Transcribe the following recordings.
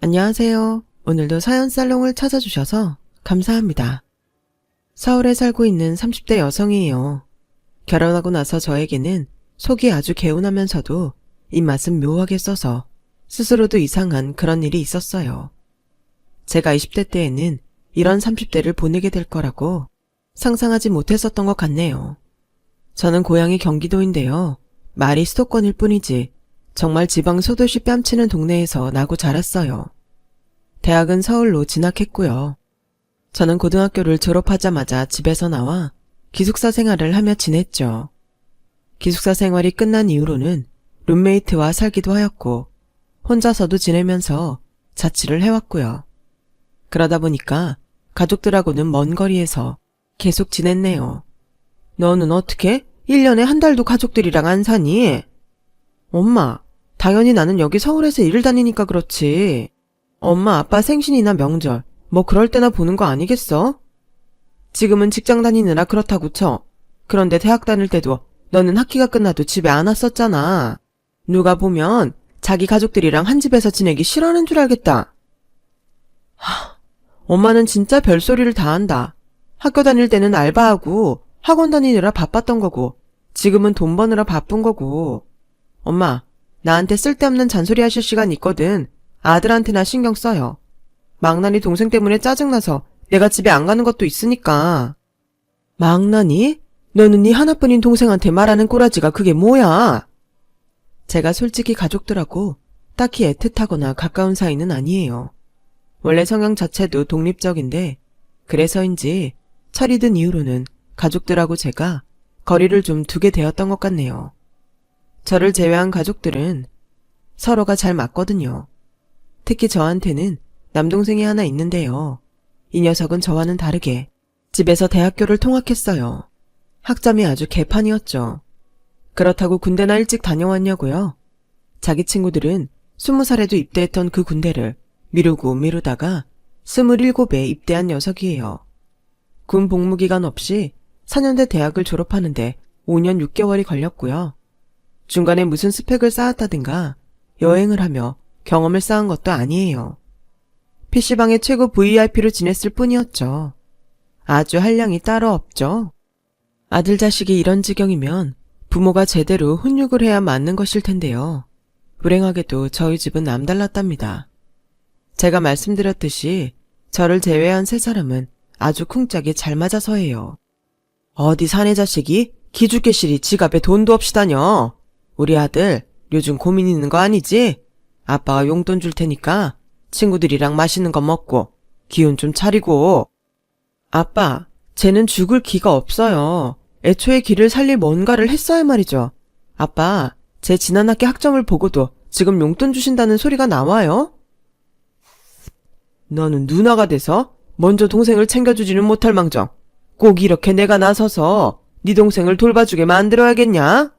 안녕하세요. 오늘도 사연 살롱을 찾아주셔서 감사합니다. 서울에 살고 있는 30대 여성이에요. 결혼하고 나서 저에게는 속이 아주 개운하면서도 입맛은 묘하게 써서 스스로도 이상한 그런 일이 있었어요. 제가 20대 때에는 이런 30대를 보내게 될 거라고 상상하지 못했었던 것 같네요. 저는 고향이 경기도인데요. 말이 수도권일 뿐이지 정말 지방 소도시 뺨치는 동네에서 나고 자랐어요. 대학은 서울로 진학했고요. 저는 고등학교를 졸업하자마자 집에서 나와 기숙사 생활을 하며 지냈죠. 기숙사 생활이 끝난 이후로는 룸메이트와 살기도 하였고 혼자서도 지내면서 자취를 해왔고요. 그러다 보니까 가족들하고는 먼 거리에서 계속 지냈네요. 너는 어떻게 1년에 한 달도 가족들이랑 안 사니? 엄마, 당연히 나는 여기 서울에서 일을 다니니까 그렇지. 엄마 아빠 생신이나 명절 뭐 그럴 때나 보는 거 아니겠어? 지금은 직장 다니느라 그렇다고 쳐. 그런데 대학 다닐 때도 너는 학기가 끝나도 집에 안 왔었잖아. 누가 보면 자기 가족들이랑 한 집에서 지내기 싫어하는 줄 알겠다. 엄마는 진짜 별소리를 다 한다. 학교 다닐 때는 알바하고 학원 다니느라 바빴던 거고 지금은 돈 버느라 바쁜 거고. 엄마, 나한테 쓸데없는 잔소리 하실 시간 있거든. 아들한테나 신경 써요. 망나니 동생 때문에 짜증나서 내가 집에 안 가는 것도 있으니까. 망나니? 너는 네 하나뿐인 동생한테 말하는 꼬라지가 그게 뭐야? 제가 솔직히 가족들하고 딱히 애틋하거나 가까운 사이는 아니에요. 원래 성향 자체도 독립적인데 그래서인지 철이 든 이후로는 가족들하고 제가 거리를 좀 두게 되었던 것 같네요. 저를 제외한 가족들은 서로가 잘 맞거든요. 특히 저한테는 남동생이 하나 있는데요. 이 녀석은 저와는 다르게 집에서 대학교를 통학했어요. 학점이 아주 개판이었죠. 그렇다고 군대나 일찍 다녀왔냐고요? 자기 친구들은 20살에도 입대했던 그 군대를 미루고 미루다가 27에 입대한 녀석이에요. 군 복무기간 없이 4년대 대학을 졸업하는데 5년 6개월이 걸렸고요. 중간에 무슨 스펙을 쌓았다든가 여행을 하며 경험을 쌓은 것도 아니에요. PC방의 최고 VIP로 지냈을 뿐이었죠. 아주 한량이 따로 없죠. 아들 자식이 이런 지경이면 부모가 제대로 훈육을 해야 맞는 것일 텐데요. 불행하게도 저희 집은 남달랐답니다. 제가 말씀드렸듯이 저를 제외한 세 사람은 아주 쿵짝이 잘 맞아서예요. 어디 사내 자식이 기죽개실이 지갑에 돈도 없이 다녀. 우리 아들 요즘 고민 있는 거 아니지? 아빠가 용돈 줄 테니까 친구들이랑 맛있는 거 먹고 기운 좀 차리고. 아빠, 쟤는 죽을 기가 없어요. 애초에 길을 살릴 뭔가를 했어야 말이죠. 아빠, 제 지난 학기 학점을 보고도 지금 용돈 주신다는 소리가 나와요? 너는 누나가 돼서 먼저 동생을 챙겨주지는 못할 망정 꼭 이렇게 내가 나서서 네 동생을 돌봐주게 만들어야겠냐?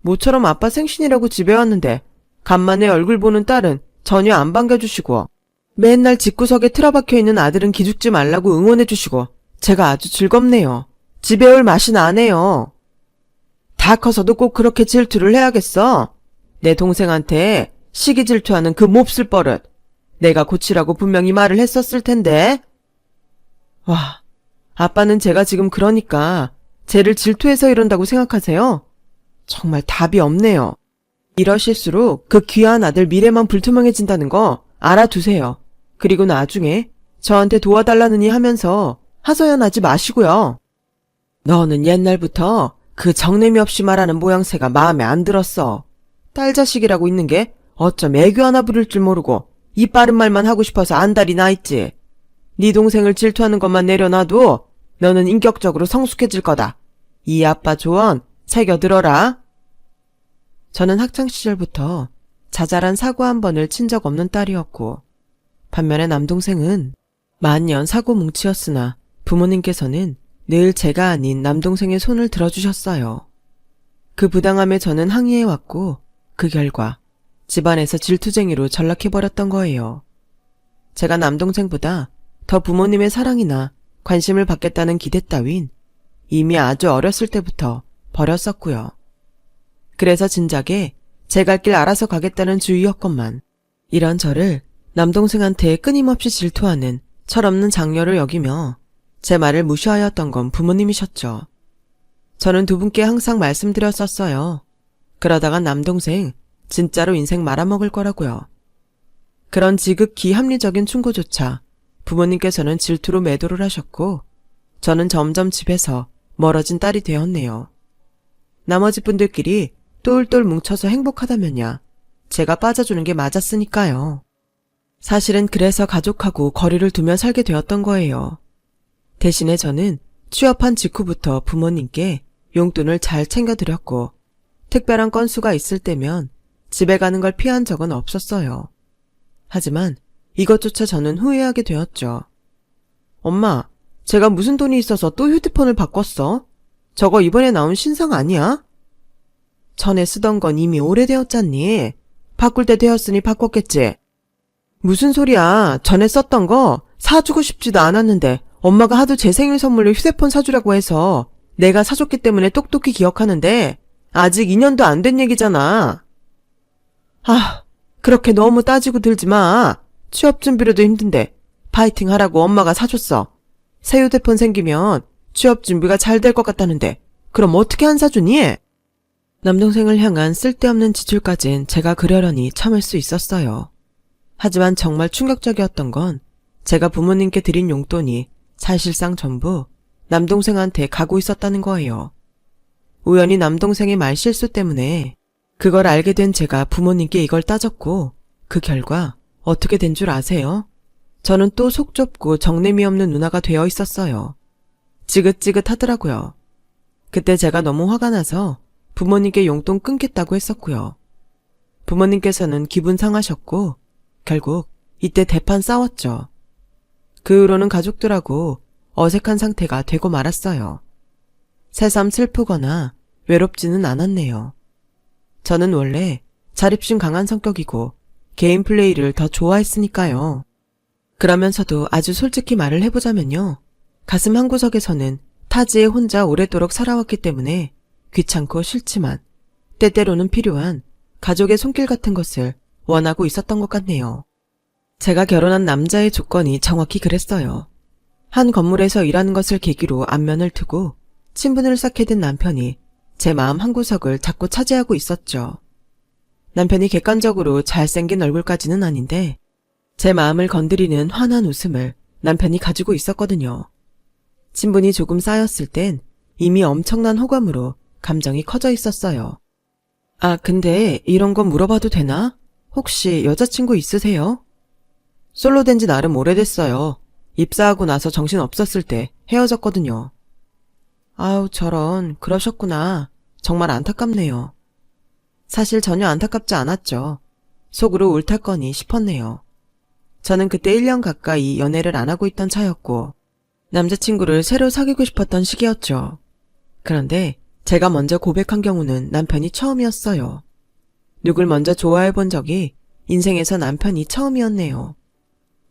모처럼 아빠 생신이라고 집에 왔는데 간만에 얼굴 보는 딸은 전혀 안 반겨주시고 맨날 집구석에 틀어박혀 있는 아들은 기죽지 말라고 응원해주시고 제가 아주 즐겁네요. 집에 올 맛이 나네요. 다 커서도 꼭 그렇게 질투를 해야겠어? 내 동생한테 시기 질투하는 그 몹쓸 버릇 내가 고치라고 분명히 말을 했었을 텐데. 와, 아빠는 제가 지금 그러니까 쟤를 질투해서 이런다고 생각하세요? 정말 답이 없네요. 이러실수록 그 귀한 아들 미래만 불투명해진다는 거 알아두세요. 그리고 나중에 저한테 도와달라느니 하면서 하소연하지 마시고요. 너는 옛날부터 그 정내미 없이 말하는 모양새가 마음에 안 들었어. 딸 자식이라고 있는 게 어쩜 애교 하나 부릴 줄 모르고 입 바른 말만 하고 싶어서 안달이 나 있지. 네 동생을 질투하는 것만 내려놔도 너는 인격적으로 성숙해질 거다. 이 아빠 조언 새겨들어라. 저는 학창시절부터 자잘한 사고 한 번을 친 적 없는 딸이었고 반면에 남동생은 만년 사고 뭉치였으나 부모님께서는 늘 제가 아닌 남동생의 손을 들어주셨어요. 그 부당함에 저는 항의해왔고 그 결과 집안에서 질투쟁이로 전락해버렸던 거예요. 제가 남동생보다 더 부모님의 사랑이나 관심을 받겠다는 기대 따윈 이미 아주 어렸을 때부터 버렸었고요. 그래서 진작에 제 갈 길 알아서 가겠다는 주의였건만 이런 저를 남동생한테 끊임없이 질투하는 철없는 장녀를 여기며 제 말을 무시하였던 건 부모님이셨죠. 저는 두 분께 항상 말씀드렸었어요. 그러다가 남동생 진짜로 인생 말아먹을 거라고요. 그런 지극히 합리적인 충고조차 부모님께서는 질투로 매도를 하셨고 저는 점점 집에서 멀어진 딸이 되었네요. 나머지 분들끼리 똘똘 뭉쳐서 행복하다면야 제가 빠져주는 게 맞았으니까요. 사실은 그래서 가족하고 거리를 두며 살게 되었던 거예요. 대신에 저는 취업한 직후부터 부모님께 용돈을 잘 챙겨드렸고 특별한 건수가 있을 때면 집에 가는 걸 피한 적은 없었어요. 하지만 이것조차 저는 후회하게 되었죠. 엄마, 제가 무슨 돈이 있어서 또 휴대폰을 바꿨어? 저거 이번에 나온 신상 아니야? 전에 쓰던 건 이미 오래되었잖니. 바꿀 때 되었으니 바꿨겠지. 무슨 소리야. 전에 썼던 거 사주고 싶지도 않았는데 엄마가 하도 제 생일 선물로 휴대폰 사주라고 해서 내가 사줬기 때문에 똑똑히 기억하는데 아직 2년도 안 된 얘기잖아. 아, 그렇게 너무 따지고 들지 마. 취업 준비로도 힘든데 파이팅 하라고 엄마가 사줬어. 새 휴대폰 생기면 취업 준비가 잘 될 것 같다는데 그럼 어떻게 안 사주니? 남동생을 향한 쓸데없는 지출까진 제가 그러려니 참을 수 있었어요. 하지만 정말 충격적이었던 건 제가 부모님께 드린 용돈이 사실상 전부 남동생한테 가고 있었다는 거예요. 우연히 남동생의 말실수 때문에 그걸 알게 된 제가 부모님께 이걸 따졌고 그 결과 어떻게 된 줄 아세요? 저는 또 속 좁고 정내미 없는 누나가 되어 있었어요. 지긋지긋하더라고요. 그때 제가 너무 화가 나서 부모님께 용돈 끊겠다고 했었고요. 부모님께서는 기분 상하셨고 결국 이때 대판 싸웠죠. 그 후로는 가족들하고 어색한 상태가 되고 말았어요. 새삼 슬프거나 외롭지는 않았네요. 저는 원래 자립심 강한 성격이고 개인 플레이를 더 좋아했으니까요. 그러면서도 아주 솔직히 말을 해보자면요. 가슴 한구석에서는 타지에 혼자 오래도록 살아왔기 때문에 귀찮고 싫지만 때때로는 필요한 가족의 손길 같은 것을 원하고 있었던 것 같네요. 제가 결혼한 남자의 조건이 정확히 그랬어요. 한 건물에서 일하는 것을 계기로 안면을 트고 친분을 쌓게 된 남편이 제 마음 한구석을 자꾸 차지하고 있었죠. 남편이 객관적으로 잘생긴 얼굴까지는 아닌데 제 마음을 건드리는 환한 웃음을 남편이 가지고 있었거든요. 친분이 조금 쌓였을 땐 이미 엄청난 호감으로 감정이 커져 있었어요. 아, 근데 이런 거 물어봐도 되나? 혹시 여자친구 있으세요? 솔로 된 지 나름 오래됐어요. 입사하고 나서 정신 없었을 때 헤어졌거든요. 아우, 저런, 그러셨구나. 정말 안타깝네요. 사실 전혀 안타깝지 않았죠. 속으로 옳았거니 싶었네요. 저는 그때 1년 가까이 연애를 안 하고 있던 차였고 남자친구를 새로 사귀고 싶었던 시기였죠. 그런데 제가 먼저 고백한 경우는 남편이 처음이었어요. 누굴 먼저 좋아해 본 적이 인생에서 남편이 처음이었네요.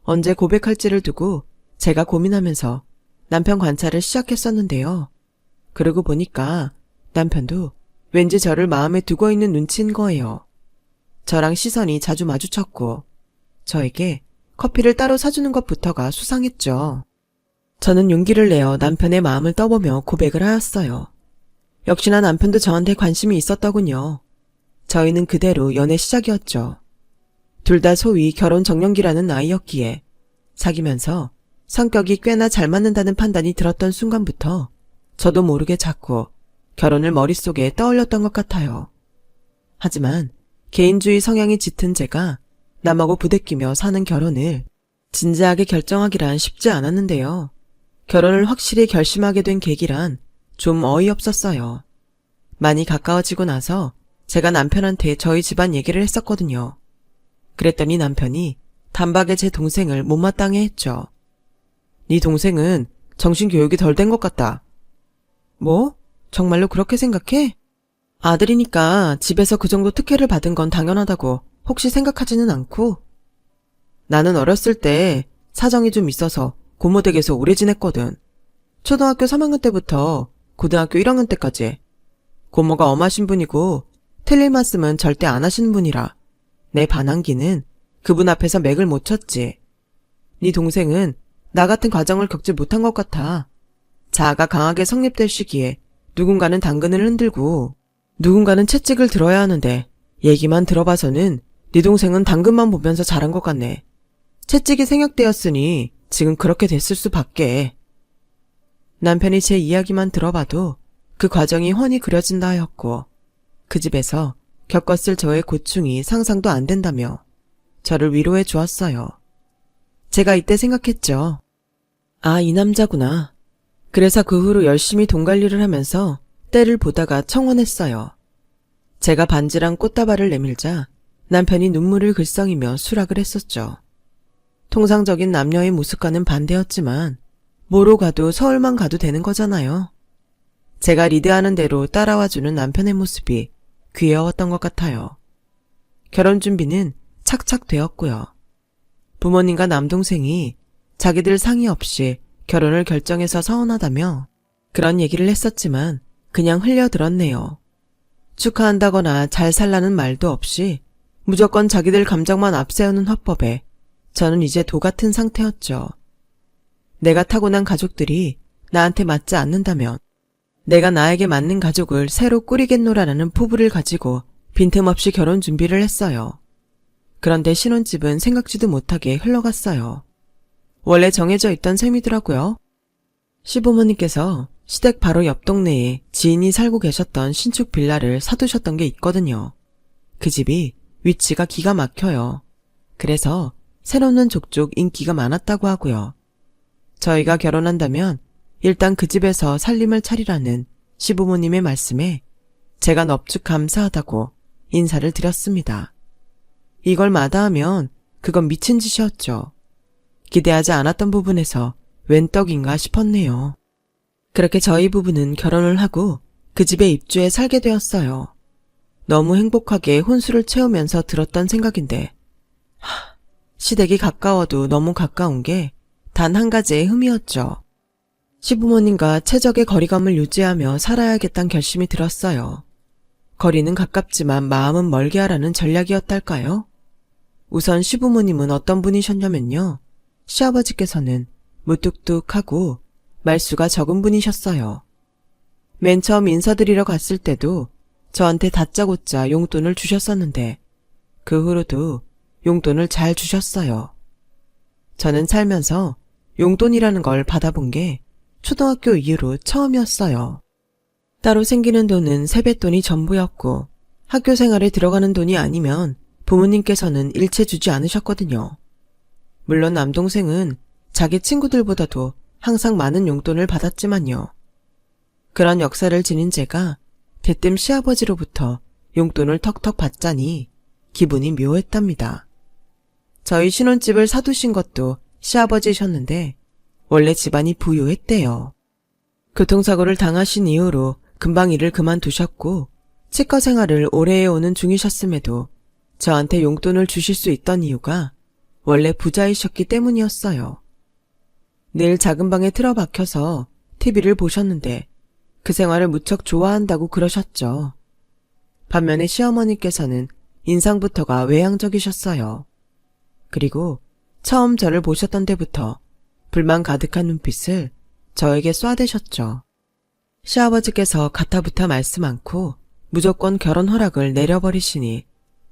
언제 고백할지를 두고 제가 고민하면서 남편 관찰을 시작했었는데요. 그러고 보니까 남편도 왠지 저를 마음에 두고 있는 눈치인 거예요. 저랑 시선이 자주 마주쳤고 저에게 커피를 따로 사주는 것부터가 수상했죠. 저는 용기를 내어 남편의 마음을 떠보며 고백을 하였어요. 역시나 남편도 저한테 관심이 있었더군요. 저희는 그대로 연애 시작이었죠. 둘 다 소위 결혼 정년기라는 나이였기에 사귀면서 성격이 꽤나 잘 맞는다는 판단이 들었던 순간부터 저도 모르게 자꾸 결혼을 머릿속에 떠올렸던 것 같아요. 하지만 개인주의 성향이 짙은 제가 남하고 부대끼며 사는 결혼을 진지하게 결정하기란 쉽지 않았는데요. 결혼을 확실히 결심하게 된 계기란 좀 어이없었어요. 많이 가까워지고 나서 제가 남편한테 저희 집안 얘기를 했었거든요. 그랬더니 남편이 단박에 제 동생을 못마땅해 했죠. 네 동생은 정신교육이 덜 된 것 같다. 뭐? 정말로 그렇게 생각해? 아들이니까 집에서 그 정도 특혜를 받은 건 당연하다고 혹시 생각하지는 않고? 나는 어렸을 때 사정이 좀 있어서 고모 댁에서 오래 지냈거든. 초등학교 3학년 때부터 고등학교 1학년 때까지. 고모가 엄하신 분이고 틀린 말씀은 절대 안 하시는 분이라 내 반항기는 그분 앞에서 맥을 못 쳤지. 네 동생은 나 같은 과정을 겪지 못한 것 같아. 자아가 강하게 성립될 시기에 누군가는 당근을 흔들고 누군가는 채찍을 들어야 하는데 얘기만 들어봐서는 네 동생은 당근만 보면서 자란 것 같네. 채찍이 생략되었으니 지금 그렇게 됐을 수밖에. 남편이 제 이야기만 들어봐도 그 과정이 훤히 그려진다 하였고 그 집에서 겪었을 저의 고충이 상상도 안 된다며 저를 위로해 주었어요. 제가 이때 생각했죠. 아, 이 남자구나. 그래서 그 후로 열심히 돈 관리를 하면서 때를 보다가 청혼했어요. 제가 반지랑 꽃다발을 내밀자 남편이 눈물을 글썽이며 수락을 했었죠. 통상적인 남녀의 모습과는 반대였지만 뭐로 가도 서울만 가도 되는 거잖아요. 제가 리드하는 대로 따라와주는 남편의 모습이 귀여웠던 것 같아요. 결혼 준비는 착착 되었고요. 부모님과 남동생이 자기들 상의 없이 결혼을 결정해서 서운하다며 그런 얘기를 했었지만 그냥 흘려들었네요. 축하한다거나 잘 살라는 말도 없이 무조건 자기들 감정만 앞세우는 화법에 저는 이제 도 같은 상태였죠. 내가 타고난 가족들이 나한테 맞지 않는다면 내가 나에게 맞는 가족을 새로 꾸리겠노라는 포부를 가지고 빈틈없이 결혼 준비를 했어요. 그런데 신혼집은 생각지도 못하게 흘러갔어요. 원래 정해져 있던 셈이더라고요. 시부모님께서 시댁 바로 옆 동네에 지인이 살고 계셨던 신축 빌라를 사두셨던 게 있거든요. 그 집이 위치가 기가 막혀요. 그래서 새놓는 족족 인기가 많았다고 하고요. 저희가 결혼한다면 일단 그 집에서 살림을 차리라는 시부모님의 말씀에 제가 넙죽 감사하다고 인사를 드렸습니다. 이걸 마다하면 그건 미친 짓이었죠. 기대하지 않았던 부분에서 웬 떡인가 싶었네요. 그렇게 저희 부부는 결혼을 하고 그 집에 입주해 살게 되었어요. 너무 행복하게 혼수를 채우면서 들었던 생각인데 시댁이 가까워도 너무 가까운 게 단 한 가지의 흠이었죠. 시부모님과 최적의 거리감을 유지하며 살아야겠다는 결심이 들었어요. 거리는 가깝지만 마음은 멀게 하라는 전략이었달까요? 우선 시부모님은 어떤 분이셨냐면요. 시아버지께서는 무뚝뚝하고 말수가 적은 분이셨어요. 맨 처음 인사드리러 갔을 때도 저한테 다짜고짜 용돈을 주셨었는데 그 후로도 용돈을 잘 주셨어요. 저는 살면서 용돈이라는 걸 받아본 게 초등학교 이후로 처음이었어요. 따로 생기는 돈은 세뱃돈이 전부였고 학교 생활에 들어가는 돈이 아니면 부모님께서는 일체 주지 않으셨거든요. 물론 남동생은 자기 친구들보다도 항상 많은 용돈을 받았지만요. 그런 역사를 지닌 제가 대뜸 시아버지로부터 용돈을 턱턱 받자니 기분이 묘했답니다. 저희 신혼집을 사두신 것도 시아버지셨는데 원래 집안이 부유했대요. 교통사고를 당하신 이후로 금방 일을 그만두셨고 치과 생활을 오래 해오는 중이셨음에도 저한테 용돈을 주실 수 있던 이유가 원래 부자이셨기 때문이었어요. 늘 작은 방에 틀어박혀서 TV를 보셨는데 그 생활을 무척 좋아한다고 그러셨죠. 반면에 시어머니께서는 인상부터가 외향적이셨어요. 그리고 처음 저를 보셨던 때부터 불만 가득한 눈빛을 저에게 쏴대셨죠. 시아버지께서 가타부타 말씀 않고 무조건 결혼 허락을 내려버리시니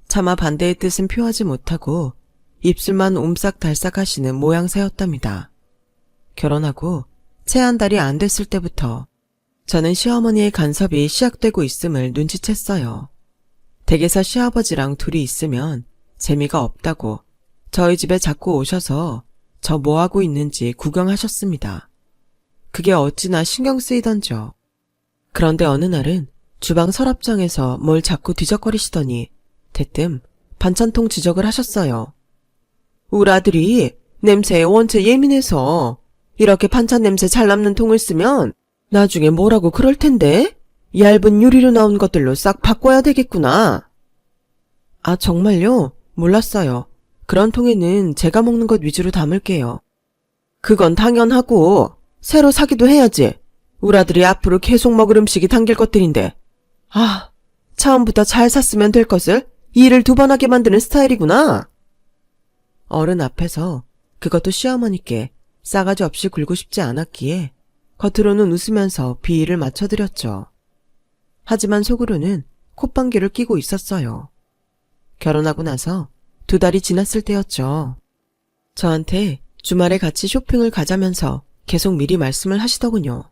차마 반대의 뜻은 표하지 못하고 입술만 옴싹달싹 하시는 모양새였답니다. 결혼하고 채 한 달이 안 됐을 때부터 저는 시어머니의 간섭이 시작되고 있음을 눈치챘어요. 댁에서 시아버지랑 둘이 있으면 재미가 없다고 저희 집에 자꾸 오셔서 저 뭐하고 있는지 구경하셨습니다. 그게 어찌나 신경 쓰이던지요. 그런데 어느 날은 주방 서랍장에서 뭘 자꾸 뒤적거리시더니 대뜸 반찬통 지적을 하셨어요. 우리 아들이 냄새에 원체 예민해서 이렇게 반찬 냄새 잘 남는 통을 쓰면 나중에 뭐라고 그럴 텐데 얇은 유리로 나온 것들로 싹 바꿔야 되겠구나. 아, 정말요? 몰랐어요. 그런 통에는 제가 먹는 것 위주로 담을게요. 그건 당연하고 새로 사기도 해야지. 우리 아들이 앞으로 계속 먹을 음식이 당길 것들인데. 아, 처음부터 잘 샀으면 될 것을 일을 2번 하게 만드는 스타일이구나. 어른 앞에서 그것도 시어머니께 싸가지 없이 굴고 싶지 않았기에 겉으로는 웃으면서 비위를 맞춰드렸죠. 하지만 속으로는 콧방귀를 뀌고 있었어요. 결혼하고 나서 2달이 지났을 때였죠. 저한테 주말에 같이 쇼핑을 가자면서 계속 미리 말씀을 하시더군요.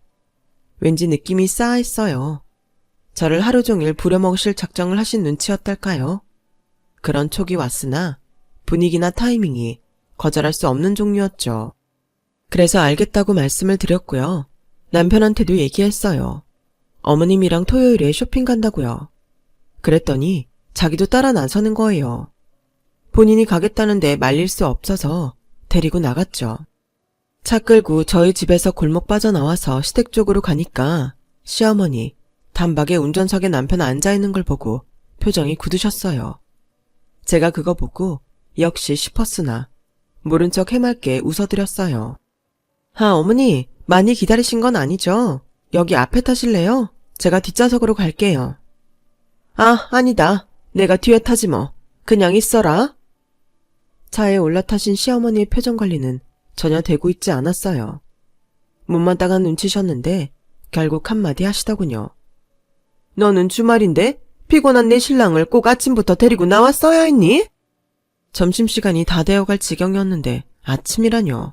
왠지 느낌이 싸했어요. 저를 하루 종일 부려먹으실 작정을 하신 눈치였달까요? 그런 촉이 왔으나 분위기나 타이밍이 거절할 수 없는 종류였죠. 그래서 알겠다고 말씀을 드렸고요. 남편한테도 얘기했어요. 어머님이랑 토요일에 쇼핑 간다고요. 그랬더니 자기도 따라 나서는 거예요. 본인이 가겠다는데 말릴 수 없어서 데리고 나갔죠. 차 끌고 저희 집에서 골목 빠져나와서 시댁 쪽으로 가니까 시어머니 단박에 운전석에 남편 앉아있는 걸 보고 표정이 굳으셨어요. 제가 그거 보고 역시 싶었으나 모른 척 해맑게 웃어드렸어요. 아, 어머니 많이 기다리신 건 아니죠? 여기 앞에 타실래요? 제가 뒷좌석으로 갈게요. 아, 아니다. 내가 뒤에 타지 뭐. 그냥 있어라. 차에 올라타신 시어머니의 표정 관리는 전혀 되고 있지 않았어요. 못마땅한 눈치셨는데 결국 한마디 하시더군요. 너는 주말인데 피곤한 내 신랑을 꼭 아침부터 데리고 나왔어야 했니? 점심시간이 다 되어갈 지경이었는데 아침이라뇨.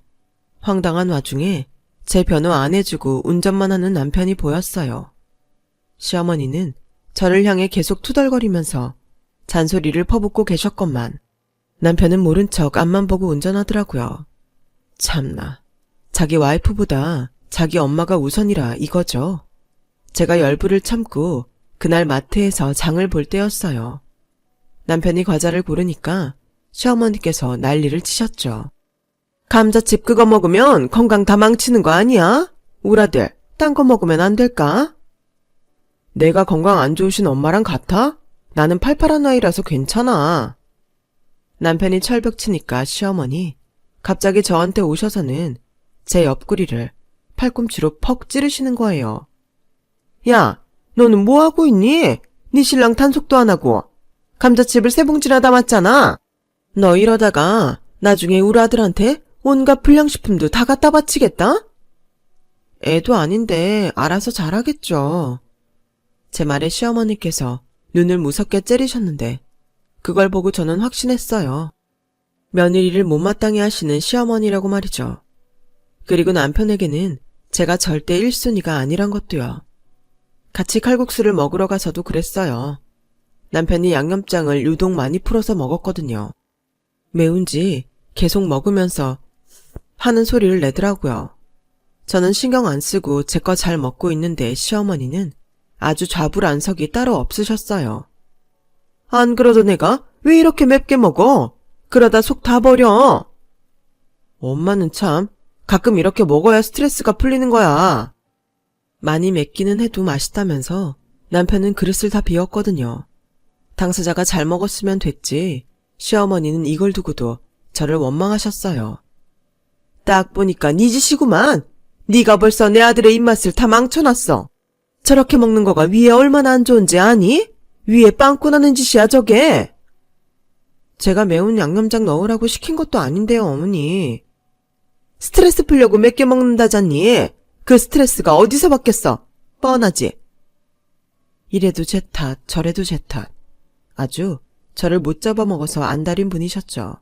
황당한 와중에 제 변호 안 해주고 운전만 하는 남편이 보였어요. 시어머니는 저를 향해 계속 투덜거리면서 잔소리를 퍼붓고 계셨건만 남편은 모른 척 앞만 보고 운전하더라고요. 참나, 자기 와이프보다 자기 엄마가 우선이라 이거죠. 제가 열불을 참고 그날 마트에서 장을 볼 때였어요. 남편이 과자를 고르니까 시어머니께서 난리를 치셨죠. 감자칩 그거 먹으면 건강 다 망치는 거 아니야? 우리 아들, 딴 거 먹으면 안 될까? 내가 건강 안 좋으신 엄마랑 같아? 나는 팔팔한 아이라서 괜찮아. 남편이 철벽치니까 시어머니 갑자기 저한테 오셔서는 제 옆구리를 팔꿈치로 퍽 찌르시는 거예요. 야, 너는 뭐하고 있니? 네 신랑 단속도 안 하고 감자칩을 3봉지나 담았잖아. 너 이러다가 나중에 우리 아들한테 온갖 불량식품도 다 갖다 바치겠다? 애도 아닌데 알아서 잘하겠죠. 제 말에 시어머니께서 눈을 무섭게 째리셨는데 그걸 보고 저는 확신했어요. 며느리를 못마땅해 하시는 시어머니라고 말이죠. 그리고 남편에게는 제가 절대 1순위가 아니란 것도요. 같이 칼국수를 먹으러 가서도 그랬어요. 남편이 양념장을 유독 많이 풀어서 먹었거든요. 매운지 계속 먹으면서 하는 소리를 내더라고요. 저는 신경 안 쓰고 제 거 잘 먹고 있는데 시어머니는 아주 좌불안석이 따로 없으셨어요. 안 그러던 애가 왜 이렇게 맵게 먹어? 그러다 속 다 버려. 엄마는 참 가끔 이렇게 먹어야 스트레스가 풀리는 거야. 많이 맵기는 해도 맛있다면서 남편은 그릇을 다 비웠거든요. 당사자가 잘 먹었으면 됐지 시어머니는 이걸 두고도 저를 원망하셨어요. 딱 보니까 네 짓이구만. 네가 벌써 내 아들의 입맛을 다 망쳐놨어. 저렇게 먹는 거가 위에 얼마나 안 좋은지 아니? 위에 빵꾸 나는 짓이야 저게. 제가 매운 양념장 넣으라고 시킨 것도 아닌데요 어머니. 스트레스 풀려고 맵게 먹는다잖니. 그 스트레스가 어디서 받겠어. 뻔하지. 이래도 제 탓 저래도 제 탓. 아주 저를 못 잡아먹어서 안달인 분이셨죠.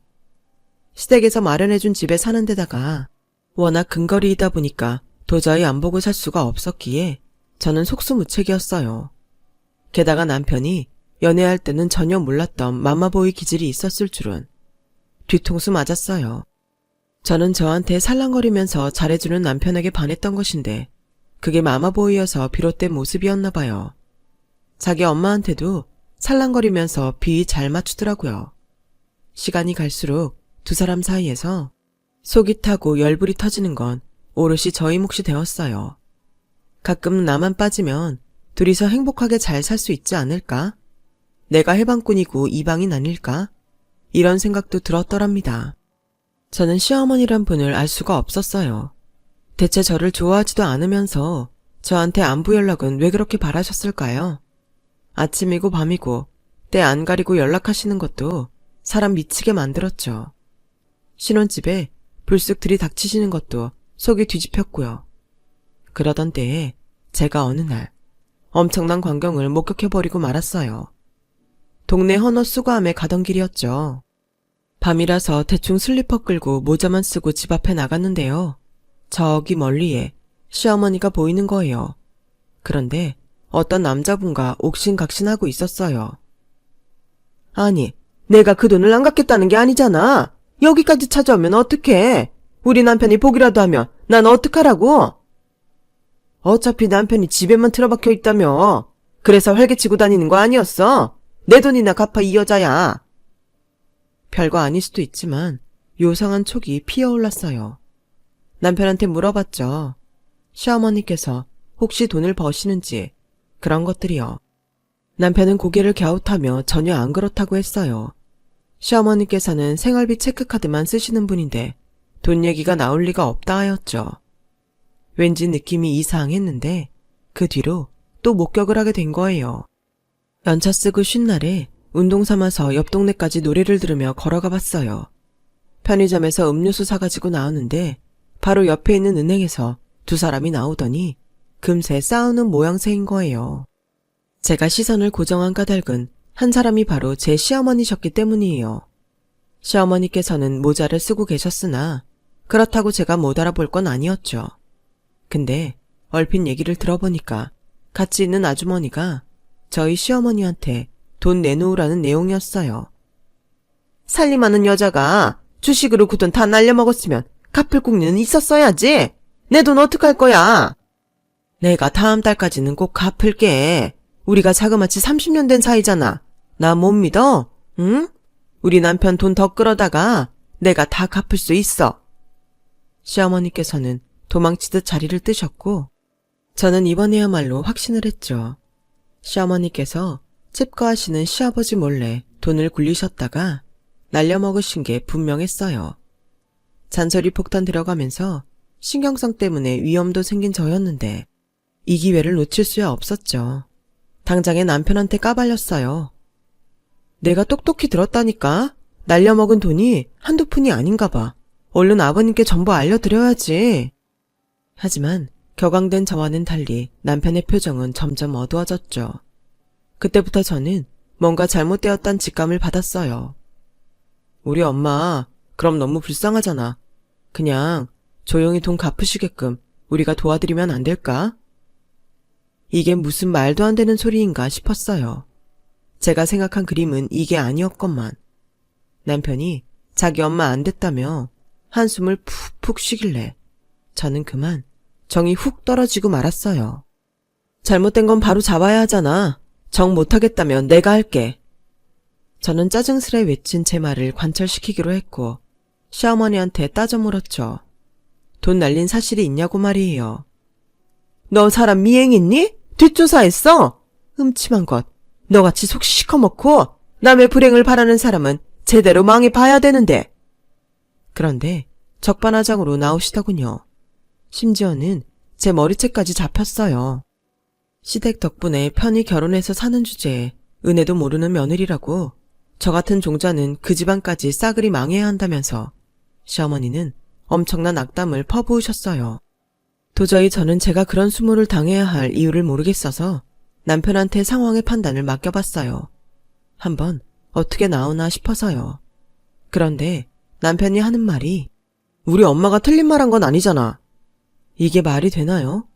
시댁에서 마련해준 집에 사는 데다가 워낙 근거리이다 보니까 도저히 안 보고 살 수가 없었기에 저는 속수무책이었어요. 게다가 남편이 연애할 때는 전혀 몰랐던 맘마보이 기질이 있었을 줄은. 뒤통수 맞았어요. 저는 저한테 살랑거리면서 잘해주는 남편에게 반했던 것인데 그게 마마보이여서 비롯된 모습이었나 봐요. 자기 엄마한테도 살랑거리면서 비위 잘 맞추더라고요. 시간이 갈수록 두 사람 사이에서 속이 타고 열불이 터지는 건 오롯이 저희 몫이 되었어요. 가끔 나만 빠지면 둘이서 행복하게 잘 살 수 있지 않을까? 내가 해방꾼이고 이방인 아닐까? 이런 생각도 들었더랍니다. 저는 시어머니란 분을 알 수가 없었어요. 대체 저를 좋아하지도 않으면서 저한테 안부 연락은 왜 그렇게 바라셨을까요? 아침이고 밤이고 때 안 가리고 연락하시는 것도 사람 미치게 만들었죠. 신혼집에 불쑥 들이닥치시는 것도 속이 뒤집혔고요. 그러던 때에 제가 어느 날 엄청난 광경을 목격해버리고 말았어요. 동네 헌어 수거함에 가던 길이었죠. 밤이라서 대충 슬리퍼 끌고 모자만 쓰고 집 앞에 나갔는데요. 저기 멀리에 시어머니가 보이는 거예요. 그런데 어떤 남자분과 옥신각신하고 있었어요. 아니, 내가 그 돈을 안 갚겠다는 게 아니잖아. 여기까지 찾아오면 어떡해? 우리 남편이 보기라도 하면 난 어떡하라고? 어차피 남편이 집에만 틀어박혀 있다며. 그래서 활개치고 다니는 거 아니었어? 내 돈이나 갚아 이 여자야. 별거 아닐 수도 있지만 요상한 촉이 피어올랐어요. 남편한테 물어봤죠. 시어머니께서 혹시 돈을 버시는지 그런 것들이요. 남편은 고개를 갸웃하며 전혀 안 그렇다고 했어요. 시어머니께서는 생활비 체크카드만 쓰시는 분인데 돈 얘기가 나올 리가 없다 하였죠. 왠지 느낌이 이상했는데 그 뒤로 또 목격을 하게 된 거예요. 연차 쓰고 쉰 날에 운동 삼아서 옆 동네까지 노래를 들으며 걸어가 봤어요. 편의점에서 음료수 사가지고 나오는데 바로 옆에 있는 은행에서 두 사람이 나오더니 금세 싸우는 모양새인 거예요. 제가 시선을 고정한 까닭은 한 사람이 바로 제 시어머니셨기 때문이에요. 시어머니께서는 모자를 쓰고 계셨으나 그렇다고 제가 못 알아볼 건 아니었죠. 근데 얼핏 얘기를 들어보니까 같이 있는 아주머니가 저희 시어머니한테 돈 내놓으라는 내용이었어요. 살림하는 여자가 주식으로 그 돈 다 날려먹었으면 갚을 궁리는 있었어야지. 내 돈 어떡할 거야? 내가 다음 달까지는 꼭 갚을게. 우리가 자그마치 30년 된 사이잖아. 나 못 믿어? 응? 우리 남편 돈 더 끌어다가 내가 다 갚을 수 있어. 시어머니께서는 도망치듯 자리를 뜨셨고 저는 이번에야말로 확신을 했죠. 시어머니께서 칩거하시는 시아버지 몰래 돈을 굴리셨다가 날려먹으신 게 분명했어요. 잔소리 폭탄 들어가면서 신경성 때문에 위험도 생긴 저였는데 이 기회를 놓칠 수야 없었죠. 당장에 남편한테 까발렸어요. 내가 똑똑히 들었다니까. 날려먹은 돈이 한두 푼이 아닌가 봐. 얼른 아버님께 전부 알려드려야지. 하지만 격앙된 저와는 달리 남편의 표정은 점점 어두워졌죠. 그때부터 저는 뭔가 잘못되었단 직감을 받았어요. 우리 엄마 그럼 너무 불쌍하잖아. 그냥 조용히 돈 갚으시게끔 우리가 도와드리면 안 될까? 이게 무슨 말도 안 되는 소리인가 싶었어요. 제가 생각한 그림은 이게 아니었건만. 남편이 자기 엄마 안 됐다며 한숨을 푹푹 쉬길래 저는 그만 정이 훅 떨어지고 말았어요. 잘못된 건 바로 잡아야 하잖아. 정 못하겠다면 내가 할게. 저는 짜증스레 외친 제 말을 관철시키기로 했고 시어머니한테 따져 물었죠. 돈 날린 사실이 있냐고 말이에요. 너 사람 미행 있니? 뒷조사했어? 음침한 것. 너같이 속 시커멓고 남의 불행을 바라는 사람은 제대로 망해봐야 되는데. 그런데 적반하장으로 나오시더군요. 심지어는 제 머리채까지 잡혔어요. 시댁 덕분에 편히 결혼해서 사는 주제에 은혜도 모르는 며느리라고 저 같은 종자는 그 집안까지 싸그리 망해야 한다면서 시어머니는 엄청난 악담을 퍼부으셨어요. 도저히 저는 제가 그런 수모를 당해야 할 이유를 모르겠어서 남편한테 상황의 판단을 맡겨봤어요. 한번 어떻게 나오나 싶어서요. 그런데 남편이 하는 말이 우리 엄마가 틀린 말 한 건 아니잖아. 이게 말이 되나요?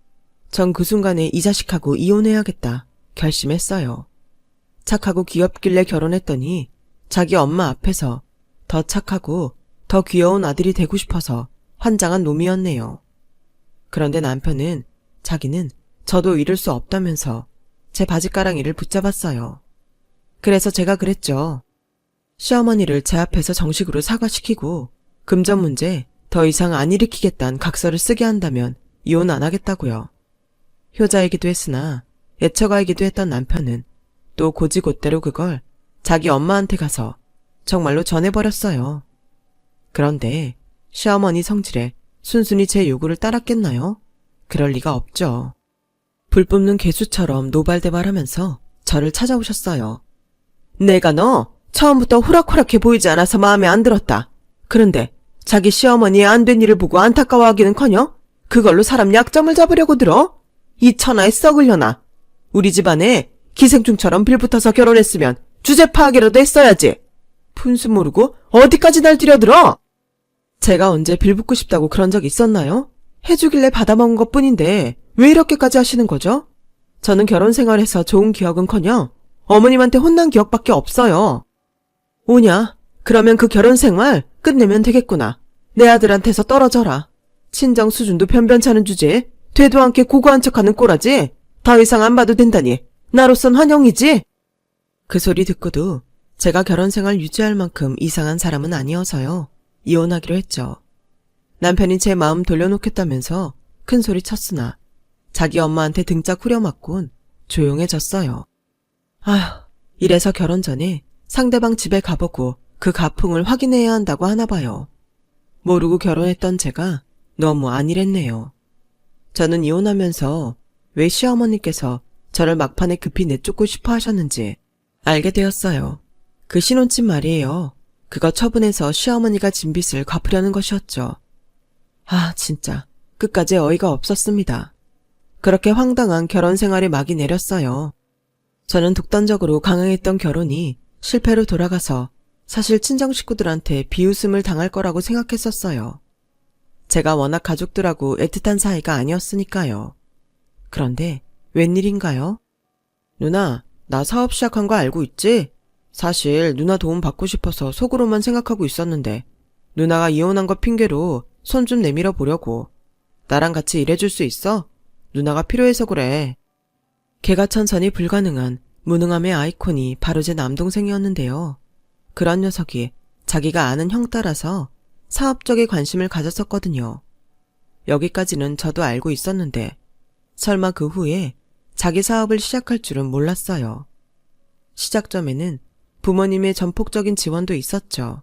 전 그 순간에 이 자식하고 이혼해야겠다 결심했어요. 착하고 귀엽길래 결혼했더니 자기 엄마 앞에서 더 착하고 더 귀여운 아들이 되고 싶어서 환장한 놈이었네요. 그런데 남편은 자기는 저도 이럴 수 없다면서 제 바지가랑이를 붙잡았어요. 그래서 제가 그랬죠. 시어머니를 제 앞에서 정식으로 사과시키고 금전 문제 더 이상 안 일으키겠다는 각서를 쓰게 한다면 이혼 안 하겠다고요. 효자이기도 했으나 애처가이기도 했던 남편은 또 고지곳대로 그걸 자기 엄마한테 가서 정말로 전해버렸어요. 그런데 시어머니 성질에 순순히 제 요구를 따랐겠나요? 그럴 리가 없죠. 불 뿜는 개수처럼 노발대발하면서 저를 찾아오셨어요. 내가 너 처음부터 호락호락해 보이지 않아서 마음에 안 들었다. 그런데 자기 시어머니의 안 된 일을 보고 안타까워하기는커녕 그걸로 사람 약점을 잡으려고 들어? 이 천하에 썩으려나. 우리 집안에 기생충처럼 빌붙어서 결혼했으면 주제 파악이라도 했어야지. 분수 모르고 어디까지 날 들여들어? 제가 언제 빌붙고 싶다고 그런 적 있었나요? 해주길래 받아먹은 것뿐인데 왜 이렇게까지 하시는 거죠? 저는 결혼 생활에서 좋은 기억은커녕 어머님한테 혼난 기억밖에 없어요. 오냐? 그러면 그 결혼 생활 끝내면 되겠구나. 내 아들한테서 떨어져라. 친정 수준도 변변찮은 주제에 되도 않게 고고한 척하는 꼴하지. 더 이상 안 봐도 된다니. 나로선 환영이지. 그 소리 듣고도 제가 결혼 생활 유지할 만큼 이상한 사람은 아니어서요. 이혼하기로 했죠. 남편이 제 마음 돌려놓겠다면서 큰 소리 쳤으나 자기 엄마한테 등짝 후려맞곤 조용해졌어요. 아휴, 이래서 결혼 전에 상대방 집에 가보고 그 가풍을 확인해야 한다고 하나 봐요. 모르고 결혼했던 제가 너무 안일했네요. 저는 이혼하면서 왜 시어머니께서 저를 막판에 급히 내쫓고 싶어 하셨는지 알게 되었어요. 그 신혼집 말이에요. 그거 처분해서 시어머니가 진 빚을 갚으려는 것이었죠. 아, 진짜 끝까지 어이가 없었습니다. 그렇게 황당한 결혼 생활에 막이 내렸어요. 저는 독단적으로 강행했던 결혼이 실패로 돌아가서 사실 친정 식구들한테 비웃음을 당할 거라고 생각했었어요. 제가 워낙 가족들하고 애틋한 사이가 아니었으니까요. 그런데 웬일인가요? 누나, 나 사업 시작한 거 알고 있지? 사실 누나 도움 받고 싶어서 속으로만 생각하고 있었는데 누나가 이혼한 거 핑계로 손 좀 내밀어 보려고. 나랑 같이 일해줄 수 있어? 누나가 필요해서 그래. 개가천선이 불가능한 무능함의 아이콘이 바로 제 남동생이었는데요. 그런 녀석이 자기가 아는 형 따라서 사업 쪽에 관심을 가졌었거든요. 여기까지는 저도 알고 있었는데 설마 그 후에 자기 사업을 시작할 줄은 몰랐어요. 시작점에는 부모님의 전폭적인 지원도 있었죠.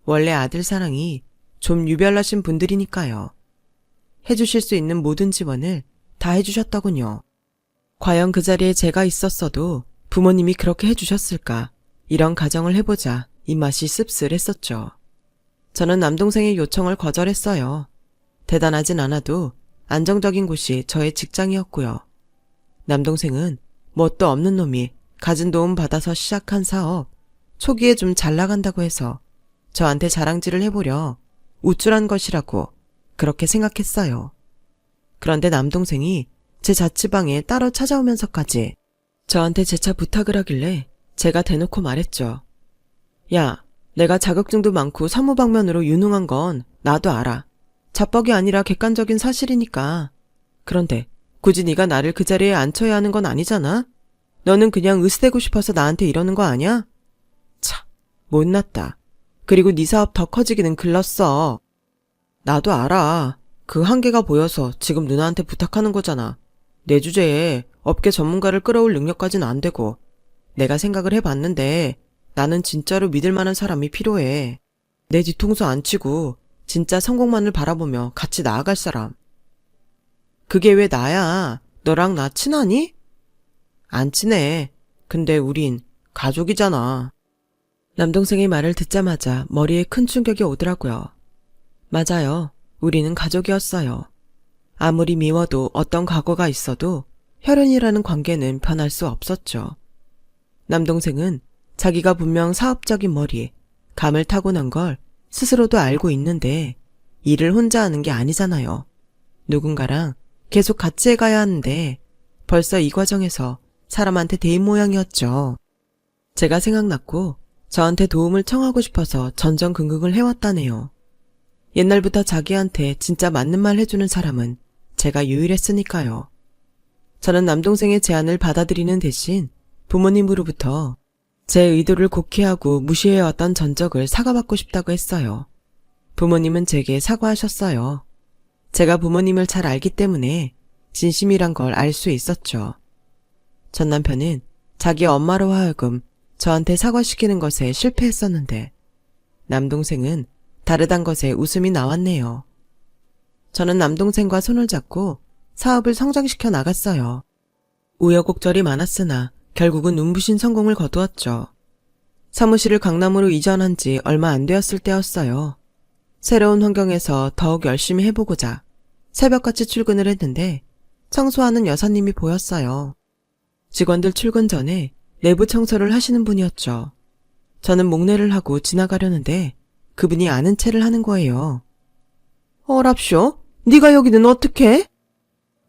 원래 아들 사랑이 좀 유별나신 분들이니까요. 해주실 수 있는 모든 지원을 다 해주셨더군요. 과연 그 자리에 제가 있었어도 부모님이 그렇게 해주셨을까? 이런 가정을 해보자 입맛이 씁쓸했었죠. 저는 남동생의 요청을 거절했어요. 대단하진 않아도 안정적인 곳이 저의 직장이었고요. 남동생은 뭣도 없는 놈이 갖은 도움 받아서 시작한 사업, 초기에 좀 잘 나간다고 해서 저한테 자랑질을 해보려 우쭐한 것이라고 그렇게 생각했어요. 그런데 남동생이 제 자취방에 따로 찾아오면서까지 저한테 재차 부탁을 하길래 제가 대놓고 말했죠. 야, 내가 자격증도 많고 사무방면으로 유능한 건 나도 알아. 자뻑이 아니라 객관적인 사실이니까. 그런데 굳이 네가 나를 그 자리에 앉혀야 하는 건 아니잖아? 너는 그냥 으스대고 싶어서 나한테 이러는 거 아니야? 참, 못났다. 그리고 네 사업 더 커지기는 글렀어. 나도 알아. 그 한계가 보여서 지금 누나한테 부탁하는 거잖아. 내 주제에 업계 전문가를 끌어올 능력까지는 안 되고 내가 생각을 해봤는데 나는 진짜로 믿을 만한 사람이 필요해. 내 뒤통수 안 치고 진짜 성공만을 바라보며 같이 나아갈 사람. 그게 왜 나야? 너랑 나 친하니? 안 친해. 근데 우린 가족이잖아. 남동생의 말을 듣자마자 머리에 큰 충격이 오더라고요. 맞아요. 우리는 가족이었어요. 아무리 미워도 어떤 과거가 있어도 혈연이라는 관계는 변할 수 없었죠. 남동생은 자기가 분명 사업적인 머리, 감을 타고난 걸 스스로도 알고 있는데 일을 혼자 하는 게 아니잖아요. 누군가랑 계속 같이 해가야 하는데 벌써 이 과정에서 사람한테 대인 모양이었죠. 제가 생각났고 저한테 도움을 청하고 싶어서 전전긍긍을 해왔다네요. 옛날부터 자기한테 진짜 맞는 말 해주는 사람은 제가 유일했으니까요. 저는 남동생의 제안을 받아들이는 대신 부모님으로부터 제 의도를 곡해하고 무시해왔던 전적을 사과받고 싶다고 했어요. 부모님은 제게 사과하셨어요. 제가 부모님을 잘 알기 때문에 진심이란 걸 알 수 있었죠. 전 남편은 자기 엄마로 하여금 저한테 사과시키는 것에 실패했었는데 남동생은 다르단 것에 웃음이 나왔네요. 저는 남동생과 손을 잡고 사업을 성장시켜 나갔어요. 우여곡절이 많았으나 결국은 눈부신 성공을 거두었죠. 사무실을 강남으로 이전한 지 얼마 안 되었을 때였어요. 새로운 환경에서 더욱 열심히 해보고자 새벽같이 출근을 했는데 청소하는 여사님이 보였어요. 직원들 출근 전에 내부 청소를 하시는 분이었죠. 저는 목례를 하고 지나가려는데 그분이 아는 체를 하는 거예요. 어랍쇼? 네가 여기는 어떻게?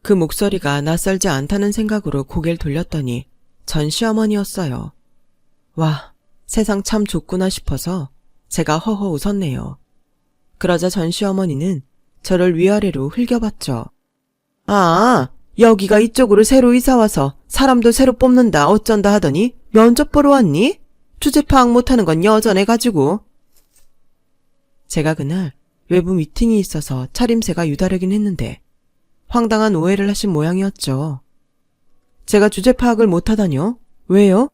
그 목소리가 낯설지 않다는 생각으로 고개를 돌렸더니 전 시어머니였어요. 와, 세상 참 좁구나 싶어서 제가 허허 웃었네요. 그러자 전 시어머니는 저를 위아래로 흘겨봤죠. 아, 여기가 이쪽으로 새로 이사와서 사람도 새로 뽑는다 어쩐다 하더니 면접 보러 왔니? 주제 파악 못하는 건 여전해 가지고. 제가 그날 외부 미팅이 있어서 차림새가 유다르긴 했는데 황당한 오해를 하신 모양이었죠. 제가 주제 파악을 못하다뇨? 왜요?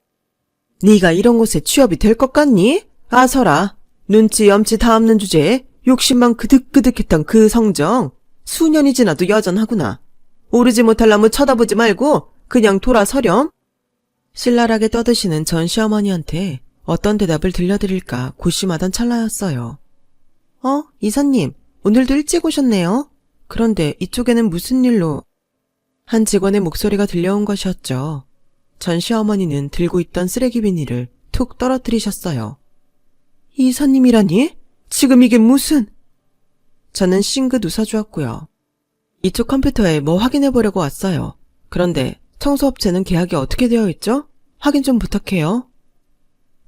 네가 이런 곳에 취업이 될 것 같니? 아서라, 눈치 염치 다 없는 주제에 욕심만 그득그득했던 그 성정 수년이 지나도 여전하구나. 오르지 못할 나무 쳐다보지 말고 그냥 돌아서렴. 신랄하게 떠드시는 전 시어머니한테 어떤 대답을 들려드릴까 고심하던 찰나였어요. 이사님, 오늘도 일찍 오셨네요. 그런데 이쪽에는 무슨 일로? 한 직원의 목소리가 들려온 것이었죠. 전 시어머니는 들고 있던 쓰레기 비닐을 툭 떨어뜨리셨어요. 이사님이라니? 지금 이게 무슨? 저는 싱긋 웃어주었고요. 이쪽 컴퓨터에 뭐 확인해보려고 왔어요. 그런데 청소업체는 계약이 어떻게 되어 있죠? 확인 좀 부탁해요.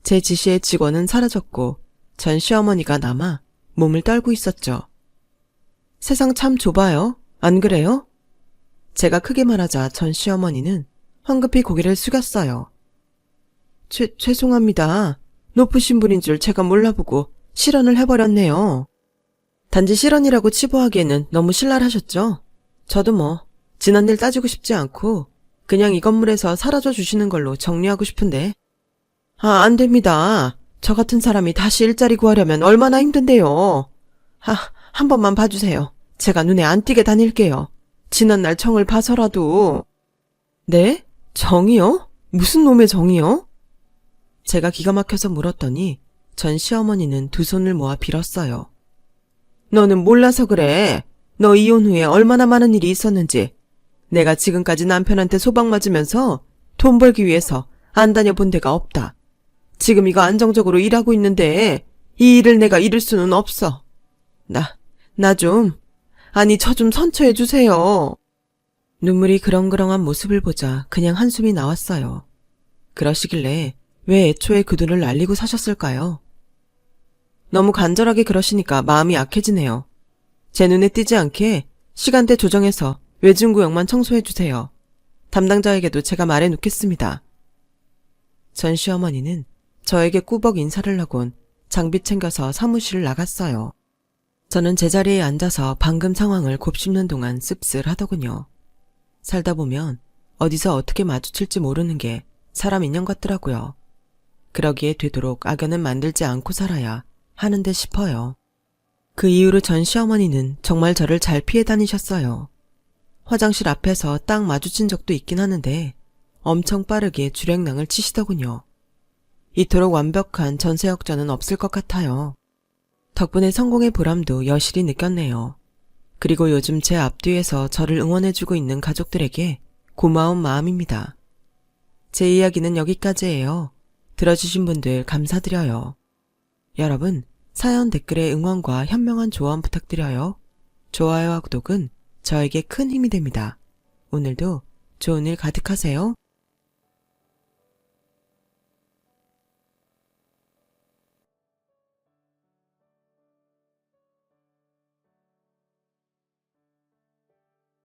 제 지시에 직원은 사라졌고 전 시어머니가 남아 몸을 떨고 있었죠. 세상 참 좁아요. 안 그래요? 제가 크게 말하자 전 시어머니는 황급히 고개를 숙였어요. 죄송합니다. 높으신 분인 줄 제가 몰라보고 실언을 해버렸네요. 단지 실언이라고 치부하기에는 너무 신랄하셨죠? 저도 뭐 지난 일 따지고 싶지 않고 그냥 이 건물에서 사라져 주시는 걸로 정리하고 싶은데. 안 됩니다. 저 같은 사람이 다시 일자리 구하려면 얼마나 힘든데요. 한 번만 봐주세요. 제가 눈에 안 띄게 다닐게요. 지난날 정을 봐서라도. 네? 정이요? 무슨 놈의 정이요? 제가 기가 막혀서 물었더니 전 시어머니는 두 손을 모아 빌었어요. 너는 몰라서 그래. 너 이혼 후에 얼마나 많은 일이 있었는지. 내가 지금까지 남편한테 소방 맞으면서 돈 벌기 위해서 안 다녀본 데가 없다. 지금 이거 안정적으로 일하고 있는데 이 일을 내가 잃을 수는 없어. 저 좀 선처해 주세요. 눈물이 그렁그렁한 모습을 보자 그냥 한숨이 나왔어요. 그러시길래 왜 애초에 그 돈을 날리고 사셨을까요? 너무 간절하게 그러시니까 마음이 약해지네요. 제 눈에 띄지 않게 시간대 조정해서 외진구역만 청소해 주세요. 담당자에게도 제가 말해 놓겠습니다. 전 시어머니는 저에게 꾸벅 인사를 하곤 장비 챙겨서 사무실을 나갔어요. 저는 제자리에 앉아서 방금 상황을 곱씹는 동안 씁쓸하더군요. 살다 보면 어디서 어떻게 마주칠지 모르는 게 사람 인연 같더라고요. 그러기에 되도록 악연은 만들지 않고 살아야 하는데 싶어요. 그 이후로 전 시어머니는 정말 저를 잘 피해 다니셨어요. 화장실 앞에서 딱 마주친 적도 있긴 하는데 엄청 빠르게 주랭랑을 치시더군요. 이토록 완벽한 전세역전은 없을 것 같아요. 덕분에 성공의 보람도 여실히 느꼈네요. 그리고 요즘 제 앞뒤에서 저를 응원해주고 있는 가족들에게 고마운 마음입니다. 제 이야기는 여기까지예요. 들어주신 분들 감사드려요. 여러분, 사연 댓글에 응원과 현명한 조언 부탁드려요. 좋아요와 구독은 저에게 큰 힘이 됩니다. 오늘도 좋은 일 가득하세요.